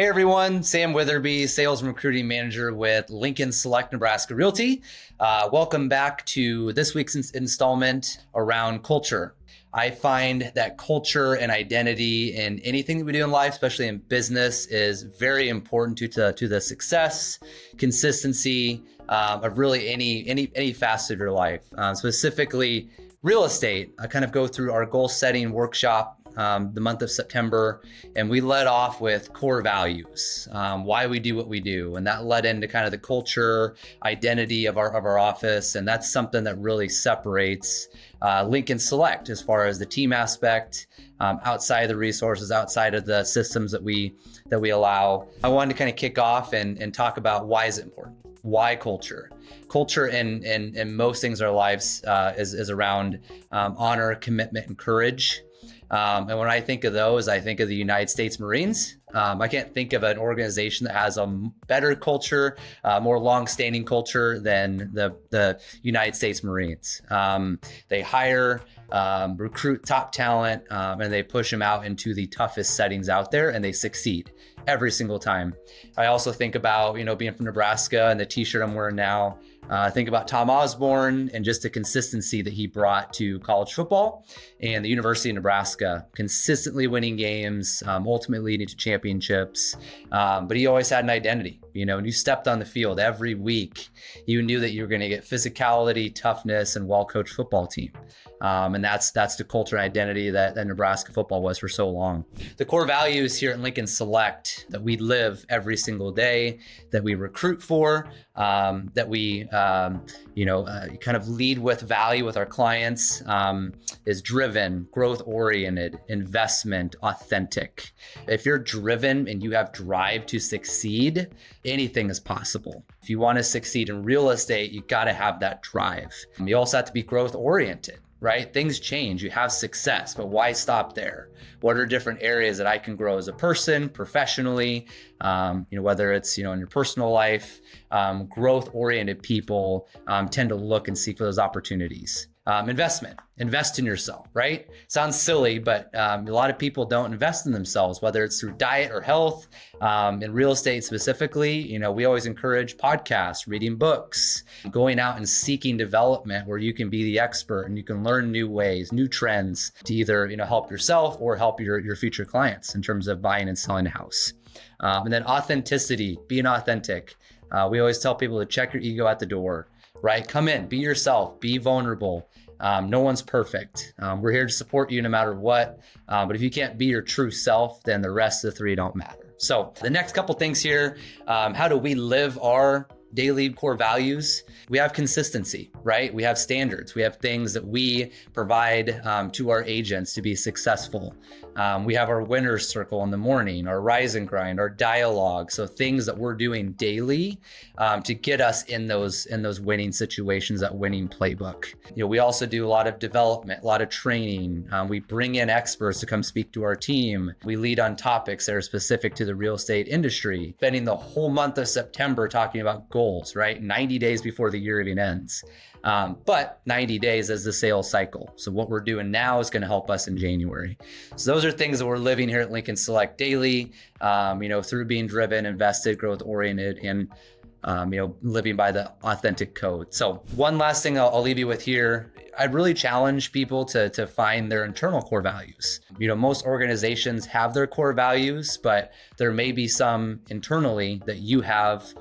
Hey everyone, Sam Witherby, Sales and Recruiting Manager with Lincoln Select Nebraska Realty. Welcome back to this week's installment around culture. I find that culture and identity in anything that we do in life, especially in business, is very important to the success, consistency of really any facet of your life. Specifically, real estate. I kind of go through our goal setting workshop the month of September, and we led off with core values, why we do what we do, and that led into kind of the culture, identity of our office, and that's something that really separates Lincoln Select as far as the team aspect, outside of the resources, outside of the systems that we allow. I wanted to kind of kick off and talk about why is it important. Why culture? Culture in most things in our lives is around honor, commitment, and courage. And when I think of those, I think of the United States Marines. I can't think of an organization that has a better culture, more long-standing culture than the United States Marines. They hire, recruit top talent, and they push them out into the toughest settings out there, and they succeed every single time. I also think about, being from Nebraska and the t-shirt I'm wearing now. Think about Tom Osborne and just the consistency that he brought to college football and the University of Nebraska, consistently winning games, ultimately leading to championships. But he always had an identity. When you stepped on the field every week, you knew that you were going to get physicality, toughness, and well-coached football team. And that's the culture and identity that Nebraska football was for so long. The core values here at Lincoln Select that we live every single day, that we recruit for, that we kind of lead with value with our clients, is driven, growth-oriented, investment, authentic. If you're driven and you have drive to succeed, anything is possible. If you want to succeed in real estate, you got to have that drive. You also have to be growth-oriented. Right? Things change. You have success, but why stop there? What are different areas that I can grow as a person, professionally, whether it's, in your personal life, growth-oriented people tend to look and seek for those opportunities. Invest in yourself, right? Sounds silly, but a lot of people don't invest in themselves, whether it's through diet or health. In real estate specifically, we always encourage podcasts, reading books, going out and seeking development where you can be the expert and you can learn new ways, new trends to either, help yourself or help your future clients in terms of buying and selling a house. And then authenticity, being authentic. We always tell people to check your ego at the door. Right? Come in, be yourself, be vulnerable. No one's perfect. We're here to support you no matter what. But if you can't be your true self, then the rest of the three don't matter. So the next couple things here, how do we live our daily core values? We have consistency, right? We have standards. We have things that we provide to our agents to be successful. We have our winner's circle in the morning, our rise and grind, our dialogue. So things that we're doing daily to get us in those winning situations, that winning playbook. We also do a lot of development, a lot of training. We bring in experts to come speak to our team. We lead on topics that are specific to the real estate industry, spending the whole month of September talking about goals, right? 90 days before the year even ends. But 90 days is the sales cycle. So what we're doing now is going to help us in January. So those are things that we're living here at Lincoln Select daily, through being driven, invested, growth oriented, and living by the authentic code. So one last thing I'll leave you with here. I'd really challenge people to find their internal core values. Most organizations have their core values, but there may be some internally that you have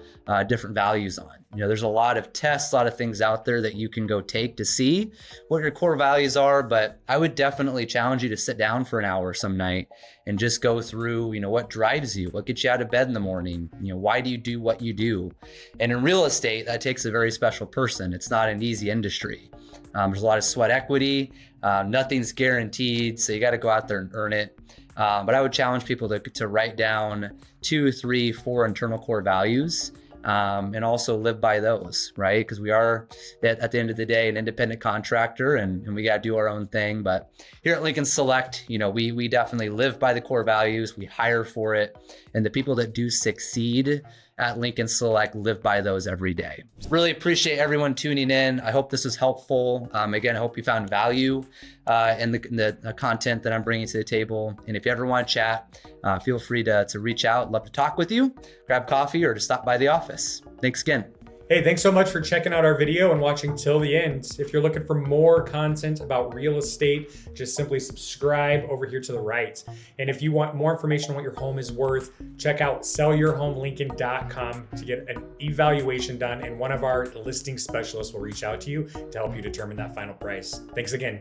different values on. There's a lot of tests, a lot of things out there that you can go take to see what your core values are, but I would definitely challenge you to sit down for an hour some night and just go through, what drives you, what gets you out of bed in the morning, why do you do what you do? And in real estate, that takes a very special person. It's not an easy industry. There's a lot of sweat equity. Nothing's guaranteed, so you got to go out there and earn it. But I would challenge people to write down 2, 3, 4 internal core values. And also live by those, right? Because we are, at the end of the day, an independent contractor and we got to do our own thing. But here at Lincoln Select, we definitely live by the core values. We hire for it. And the people that do succeed at Lincoln Select live by those every day. Really appreciate everyone tuning in. I hope this was helpful. Again, I hope you found value in the content that I'm bringing to the table. And if you ever want to chat, feel free to reach out. Love to talk with you, grab coffee, or to stop by the office. Thanks again. Hey, thanks so much for checking out our video and watching till the end. If you're looking for more content about real estate, just simply subscribe over here to the right. And if you want more information on what your home is worth, check out sellyourhomelincoln.com to get an evaluation done, and one of our listing specialists will reach out to you to help you determine that final price. Thanks again.